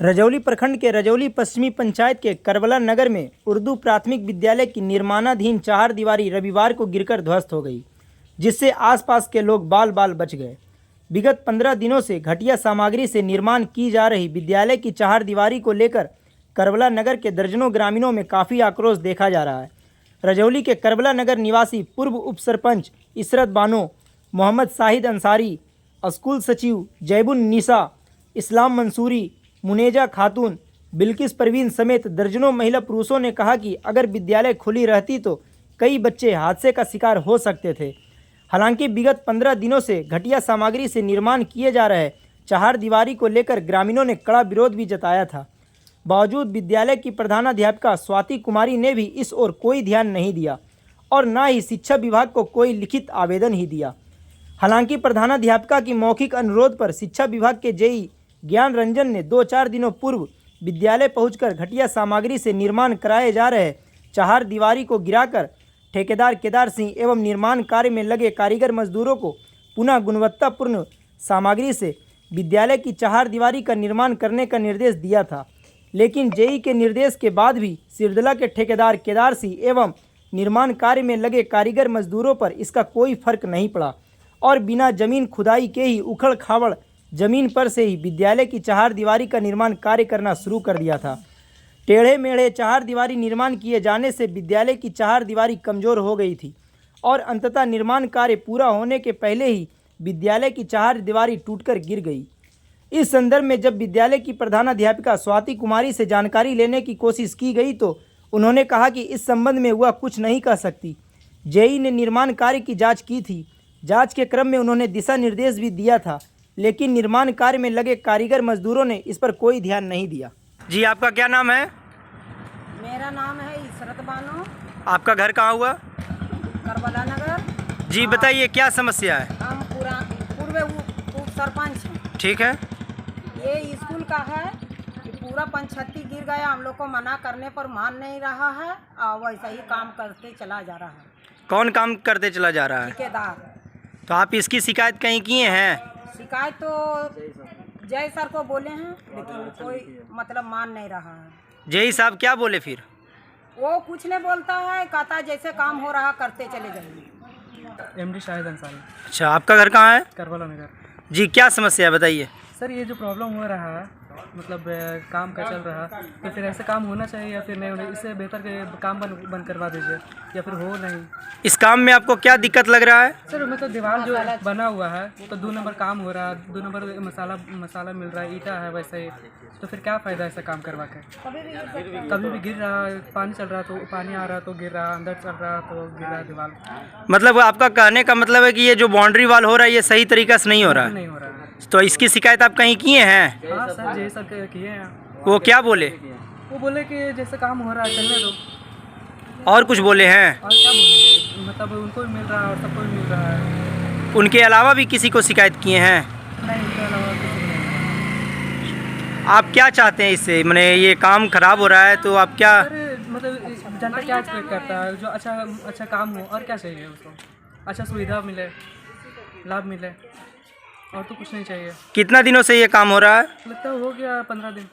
रजौली प्रखंड के रजौली पश्चिमी पंचायत के करबला नगर में उर्दू प्राथमिक विद्यालय की निर्माणाधीन चार दीवारी रविवार को गिरकर ध्वस्त हो गई, जिससे आसपास के लोग बाल बाल बच गए। विगत 15 दिनों से घटिया सामग्री से निर्माण की जा रही विद्यालय की चार दीवारी को लेकर करबला नगर के दर्जनों ग्रामीणों में काफ़ी आक्रोश देखा जा रहा है। रजौली के करबला नगर निवासी पूर्व उप सरपंच इशरत बानो, मोहम्मद शाहिद अंसारी, स्कूल सचिव जैबुन निसा, इस्लाम मंसूरी, मुनेजा खातून, बिल्किस परवीन समेत दर्जनों महिला पुरुषों ने कहा कि अगर विद्यालय खुली रहती तो कई बच्चे हादसे का शिकार हो सकते थे। हालांकि विगत 15 दिनों से घटिया सामग्री से निर्माण किए जा रहे चार दीवारी को लेकर ग्रामीणों ने कड़ा विरोध भी जताया था। बावजूद विद्यालय की प्रधानाध्यापिका स्वाति कुमारी ने भी इस ओर कोई ध्यान नहीं दिया और न ही शिक्षा विभाग को कोई लिखित आवेदन ही दिया। हालांकि प्रधानाध्यापिका की मौखिक अनुरोध पर शिक्षा विभाग के जेई ज्ञान रंजन ने 2-4 दिनों पूर्व विद्यालय पहुंचकर घटिया सामग्री से निर्माण कराए जा रहे चार दीवारी को गिराकर ठेकेदार केदार सिंह एवं निर्माण कार्य में लगे कारीगर मजदूरों को पुनः गुणवत्तापूर्ण सामग्री से विद्यालय की चार दीवारी का निर्माण करने का निर्देश दिया था। लेकिन जेई के निर्देश के बाद भी सिरदला के ठेकेदार केदार सिंह एवं निर्माण कार्य में लगे कारीगर मजदूरों पर इसका कोई फर्क नहीं पड़ा और बिना जमीन खुदाई के ही उखड़ खावड़ जमीन पर से ही विद्यालय की चार दीवारी का निर्माण कार्य करना शुरू कर दिया था। टेढ़े मेढ़े चार दीवारी निर्माण किए जाने से विद्यालय की चार दीवारी कमज़ोर हो गई थी और अंततः निर्माण कार्य पूरा होने के पहले ही विद्यालय की चार दीवारी टूटकर गिर गई। इस संदर्भ में जब विद्यालय की प्रधानाध्यापिका स्वाति कुमारी से जानकारी लेने की कोशिश की गई तो उन्होंने कहा कि इस संबंध में वह कुछ नहीं कह सकती। जेई ने निर्माण कार्य की जाँच की थी। जाँच के क्रम में उन्होंने दिशा निर्देश भी दिया था, लेकिन निर्माण कार्य में लगे कारीगर मजदूरों ने इस पर कोई ध्यान नहीं दिया। जी, आपका क्या नाम है? मेरा नाम है इशरत बानो। आपका घर कहाँ हुआ? करबला नगर। जी बताइए, क्या समस्या है? हम पूर्व उप सरपंच हैं। ठीक है। ये स्कूल का है कि पूरा पंचायती गिर गया। हम लोग को मना करने पर मान नहीं रहा है और वैसा ही काम करते चला जा रहा है। कौन काम करते चला जा रहा है? ठेकेदार। तो आप इसकी शिकायत कहीं किए हैं? शिकायत तो जय सर को बोले हैं, लेकिन कोई मतलब मान नहीं रहा है। जेई साहब क्या बोले फिर? वो कुछ नहीं बोलता है, कहता है जैसे काम हो रहा करते चले जाइए। एमडी शाहिद अंसारी। अच्छा, आपका घर कहाँ है? करबला नगर। जी, क्या समस्या है बताइए। सर, ये जो प्रॉब्लम हो रहा है, मतलब काम का चल रहा है, तो फिर ऐसे काम होना चाहिए या फिर नहीं होना? इससे बेहतर के काम बंद करवा दीजिए या फिर हो नहीं। इस काम में आपको क्या दिक्कत लग रहा है? सर, मतलब दीवार जो बना हुआ है तो 2 नंबर काम हो रहा है, 2 नंबर मसाला मिल रहा है, ईटा है वैसे ही, तो फिर क्या फ़ायदा ऐसा काम करवा के? कभी भी गिर रहा है, पानी चल रहा तो पानी आ रहा तो गिर रहा, अंदर चल रहा तो गिर रहा दीवार। मतलब आपका कहने का मतलब है कि ये जो बाउंड्री वाल हो रहा है ये सही तरीक़ा से नहीं हो रहा है? नहीं हो रहा है। तो इसकी शिकायत आप कहीं किए हैं? हाँ सर, यही सब किए हैं। वो क्या बोले? वो बोले कि जैसे काम हो रहा है चलने दो। और कुछ बोले हैं? और क्या बोलेंगे, मतलब उनको भी मिल रहा है और सबको भी मिल रहा है। उनके अलावा भी किसी को शिकायत किए हैं? नहीं, उनके अलावा किसी नहीं। आप क्या चाहते हैं इससे? मैंने ये काम खराब हो रहा है तो आप क्या? सर, मतलब जनता क्या एक्सपेक्ट करता है? जो अच्छा काम हो, और क्या चाहिए उसको? अच्छा सुविधा मिले, लाभ मिले, और तो कुछ नहीं चाहिए। कितना दिनों से ये काम हो रहा है? लगता है हो गया 15 दिन।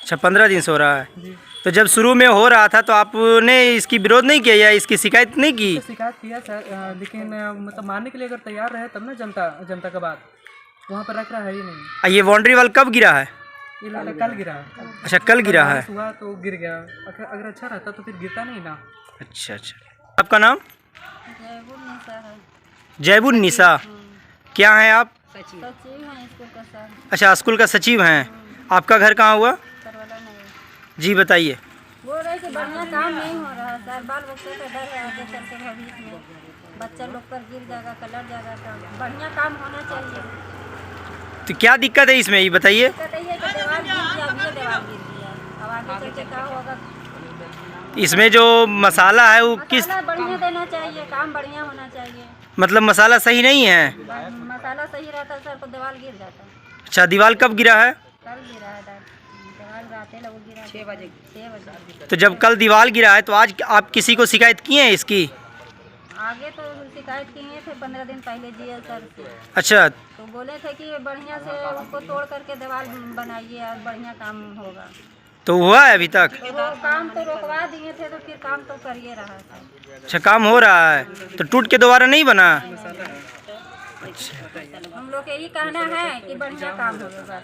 अच्छा, 15 दिन से हो रहा है। जी। तो जब शुरू में हो रहा था तो आपने इसकी विरोध नहीं किया या इसकी शिकायत नहीं की? तो शिकायत किया सर, लेकिन मतलब मानने के लिए अगर तैयार रहे तब ना जनता का बात वहाँ पर रख रहा है ही नहीं। ये बाउंड्री वाल कब गिरा है? ये कल गिरा है। अच्छा, कल गिरा है। हुआ तो गिर गया, अगर अच्छा रहता तो फिर गिरता नहीं ना। अच्छा। आपका नाम? जैबुन निसा। क्या है आप? सचिव हैं स्कूल का सर। अच्छा, स्कूल का सचिव हैं। आपका घर कहाँ हुआ? करबला नगर। जी बताइए। बोल रहे कि बढ़िया काम नहीं हो रहा सर, बाल बच्चों का डर है आगे चल के भविष्य में बच्चा लोग पर गिर जाएगा, कलर जाएगा, तो बढ़िया काम होना चाहिए। तो क्या दिक्कत है इसमें, ये बताइए। दिक्कत है कि दीवार गिर गया, अभी दीवार गिर गया, अब आगे चल के क्या होगा? इसमें जो मसाला है वो किस? मसाला बढ़िया देना चाहिए, काम बढ़िया होना चाहिए। मतलब मसाला सही नहीं है? मसाला सही रहता सर तो दीवार गिर जाता। अच्छा, दीवार कब गिरा है? कल गिरा है, दीवार रात है लोग गिरा 6 बजे। तो जब कल दीवार गिरा है तो आज आप किसी को शिकायत किए हैं इसकी? आगे तो शिकायत किए थे, 15 दिन पहले जीएल सर से, अच्छा, तो बोले थे कि बढ़िया से उसको तोड़ करके दीवार बनाइए और बढ़िया काम होगा। तो हुआ है अभी तक? तो वो काम तो रोकवा दिए थे, तो फिर काम तो करिए रहा था। अच्छा, काम हो रहा है तो टूट के दोबारा नहीं बना? हम लोग के यही कहना है कि बढ़िया काम होगा बस।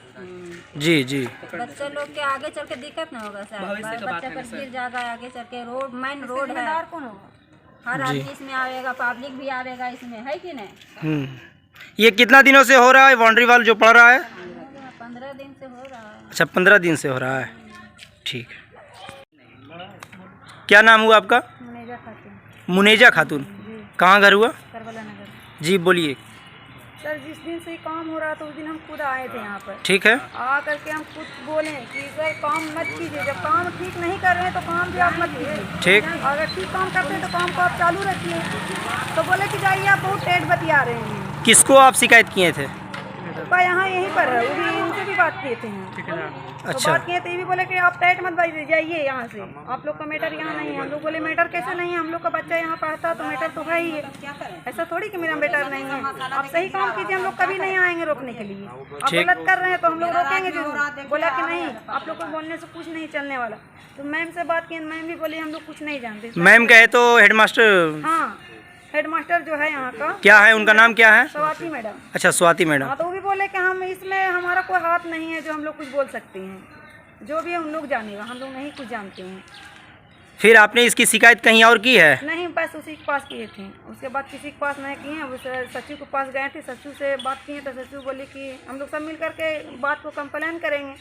जी जी। बच्चे लोग के आगे चल के दिक्कत ना होगा सर, बच्चा पर गिर जाएगा आगे चल के। रोड मेन रोड है, हर आदमी इसमें आवेगा, पब्लिक भी आवेगा इसमें, है कि नहीं? ये कितना दिनों से हो रहा है बाउंड्री वाल जो पड़ रहा है? 15 दिन से हो रहा है। अच्छा, 15 दिन से हो रहा है। ठीक है। क्या नाम हुआ आपका? मुनेजा खातून। मुनेजा खातून, कहाँ घर हुआ? करबला नगर। जी बोलिए। सर, जिस दिन से काम हो रहा था उस दिन हम खुद आए थे यहाँ पर। ठीक है। आ करके हम खुद बोले कि सर काम मत कीजिए, जब काम ठीक नहीं कर रहे हैं तो काम भी आप मत कीजिए। ठीक। अगर ठीक काम करते हैं तो काम को आप चालू रखिए। तो बोले कि जाइए आप बहुत तेज बतिया रहे हैं। किसको आप शिकायत किए थे? तो यहाँ यहीं पर है, वो भी इनसे भी बात किए थे हम। तो अच्छा। बात किए थे, ये भी बोले कि आप टाइट मत बाइजिए, जाइए यहाँ से, आप लोग का मैटर यहाँ नहीं है। हम लोग बोले मैटर कैसे नहीं है, हम लोग का बच्चा यहाँ पढ़ता तो मैटर तो है ही है, ऐसा थोड़ी कि मेरा मैटर नहीं है। आप सही काम कीजिए, हम लोग कभी नहीं आएंगे रोकने के लिए। आप गलत कर रहे हैं तो हम लोग रोकेंगे जरूर। बोला कि नहीं, आप लोग को बोलने से कुछ नहीं चलने वाला। तो मैम से बात की, मैम भी बोली हम लोग कुछ नहीं जानते। मैम कहे तो हेडमास्टर? हाँ, हेडमास्टर जो है यहाँ का, क्या है उनका नाम, क्या है? स्वाति मैडम। अच्छा, स्वाति मैडम। हाँ, तो वो भी बोले कि हम इसमें हमारा कोई हाथ नहीं है जो हम लोग कुछ बोल सकते हैं, जो भी है उन लोग जानेगा, हम लोग नहीं कुछ जानते हैं। फिर आपने इसकी शिकायत कहीं और की है? नहीं, बस उसी के पास किए थे, उसके बाद किसी के पास नहीं किए। उस सचिव के पास गए थे, सचिव से बात किए तो सचिव बोले कि हम लोग सब मिल करके बात को कंप्लेन करेंगे।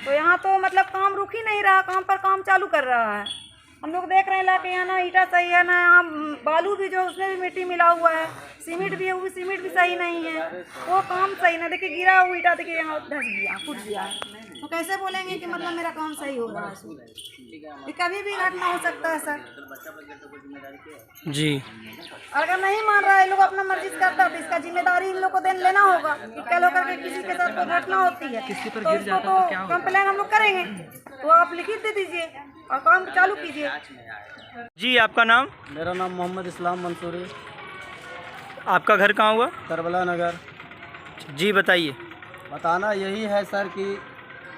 तो यहाँ तो मतलब काम रुक ही नहीं रहा, काम पर काम चालू कर रहा है। हम लोग देख रहे हैं लाके यहाँ ना ईटा सही है ना, यहाँ बालू भी जो उसमें भी मिट्टी मिला हुआ है, सीमेंट भी है, वो भी सीमेंट भी सही नहीं है, वो काम सही ना। देखिए गिरा हुआ ईटा, देखिए यहाँ धस गया, फूट गया, तो कैसे बोलेंगे कि मतलब मेरा काम सही हो रहा है? ये कभी भी घटना हो सकता है सर जी। अगर नहीं मान रहा है, लोग अपना मर्जी से करता है तो इसका जिम्मेदारी इन लोग को लेना होगा कि कल होकर के किसी के साथ कोई घटना होती है तो उसको तो कंप्लेन हम लोग करेंगे। तो आप लिखित दे दीजिए और काम चालू कीजिए। जी, आपका नाम? मेरा नाम मोहम्मद इस्लाम मंसूरी, आपका घर कहाँ हुआ? करबला नगर। जी बताइए। बताना यही है सर कि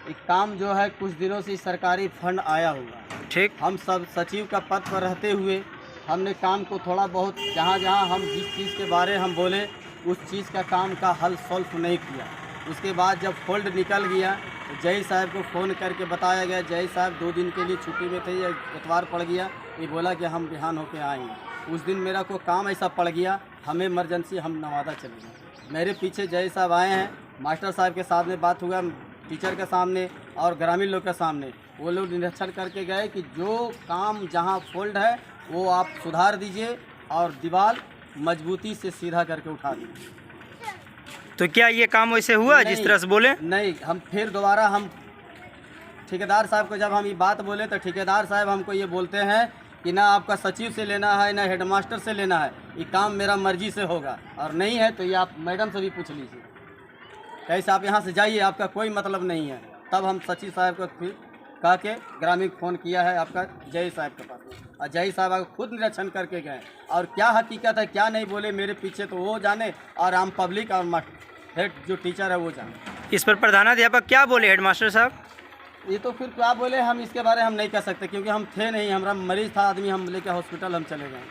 एक काम जो है कुछ दिनों से सरकारी फंड आया हुआ है। ठीक। हम सब सचिव का पद पर रहते हुए हमने काम को थोड़ा बहुत जहाँ जहाँ हम जिस चीज़ के बारे हम बोले उस चीज़ का काम का हल सॉल्व नहीं किया। उसके बाद जब फोल्ड निकल गया तो जय साहब को फ़ोन करके बताया गया। जय साहब 2 दिन के लिए छुट्टी में थे, या इतवार पड़ गया, ये बोला कि हम बिहान होके आएंगे। उस दिन मेरा को काम ऐसा पड़ गया, हमें इमरजेंसी, हम नवादा चले गए। मेरे पीछे जय साहब आए हैं, मास्टर साहब के साथ में बात हुआ, टीचर के सामने और ग्रामीण लोग के सामने। वो लोग निरीक्षण करके गए कि जो काम जहाँ फोल्ड है वो आप सुधार दीजिए और दीवार मजबूती से सीधा करके उठा दीजिए। तो क्या ये काम वैसे हुआ जिस तरह से बोले? नहीं, हम फिर दोबारा हम ठेकेदार साहब को जब हम ये बात बोले तो ठेकेदार साहब हमको ये बोलते हैं कि ना आपका सचिव से लेना है ना हेडमास्टर से लेना है, ये काम मेरा मर्जी से होगा, और नहीं है तो ये आप मैडम से भी पूछ लीजिए, कैसे आप यहाँ से जाइए, आपका कोई मतलब नहीं है। तब हम सचिव साहब को फिर कह के ग्रामीण फ़ोन किया है आपका जय साहब के पास, और जय साहब खुद निरीक्षण करके गए और क्या हकीकत है क्या नहीं बोले मेरे पीछे तो वो जाने, और आम पब्लिक और हेड जो टीचर है वो जाने। इस पर प्रधानाध्यापक क्या बोले हेडमास्टर साहब? ये तो फिर क्या बोले, हम इसके बारे में हम नहीं कह सकते क्योंकि हम थे नहीं, हमारा मरीज था आदमी, हम लेके हॉस्पिटल हम चले गए।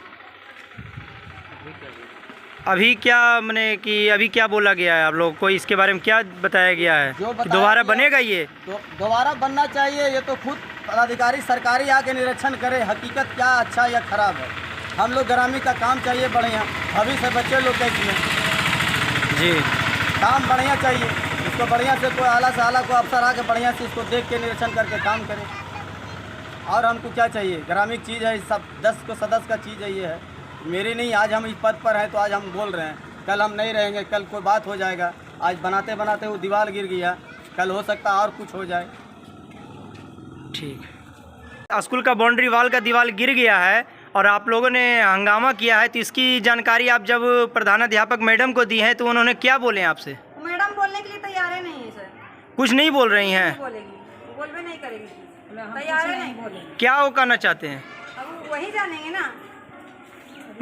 अभी क्या मैंने कि अभी क्या बोला गया है आप लोग को, इसके बारे में क्या बताया गया है? जो बताया दोबारा गया- बनेगा ये? तो दोबारा बनना चाहिए, ये तो खुद पदाधिकारी सरकारी आके निरीक्षण करे हकीकत क्या अच्छा या खराब है। हम लोग ग्रामीण का काम चाहिए बढ़िया, भविष्य बच्चे लोग का इसमें जी काम बढ़िया चाहिए, इसको बढ़िया से कोई आला से आला को अफसर आके बढ़िया से इसको देख के निरीक्षण करके काम करे। और हमको क्या चाहिए, ग्रामीण चीज़ है, सब 10 को सदस्य का चीज़ है, ये है मेरी नहीं। आज हम इस पद पर हैं तो आज हम बोल रहे हैं, कल हम नहीं रहेंगे, कल कोई बात हो जाएगा। आज बनाते बनाते वो दीवार गिर गया, कल हो सकता और कुछ हो जाए। ठीक। स्कूल का बाउंड्री वाल का दीवार गिर गया है और आप लोगों ने हंगामा किया है, तो इसकी जानकारी आप जब प्रधानाध्यापक मैडम को दी है तो उन्होंने क्या बोले आपसे? मैडम बोलने के लिए तैयार है नहीं है सर, कुछ नहीं बोल रही हैं? बोलेगी, बोलबे नहीं करेगी, तैयार है नहीं बोलेगी। क्या वो करना चाहते हैं? अब वही जानेंगे ना,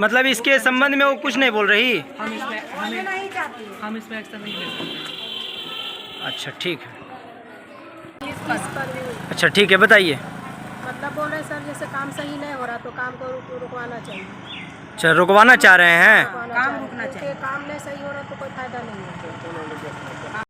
मतलब इसके संबंध में वो कुछ नहीं बोल रही? हम इसमें नहीं चाहती है। हम इसमें एक्शन नहीं ले सकते। अच्छा ठीक है, इस पर भी अच्छा ठीक है, बताइए। मतलब बोल रहे सर जैसे काम सही नहीं हो रहा तो काम को रुकवाना चाहिए। अच्छा, रुकवाना चाह रहे हैं? काम रुकना चाहिए। काम नहीं सही हो रहा तो कोई फायदा नहीं है।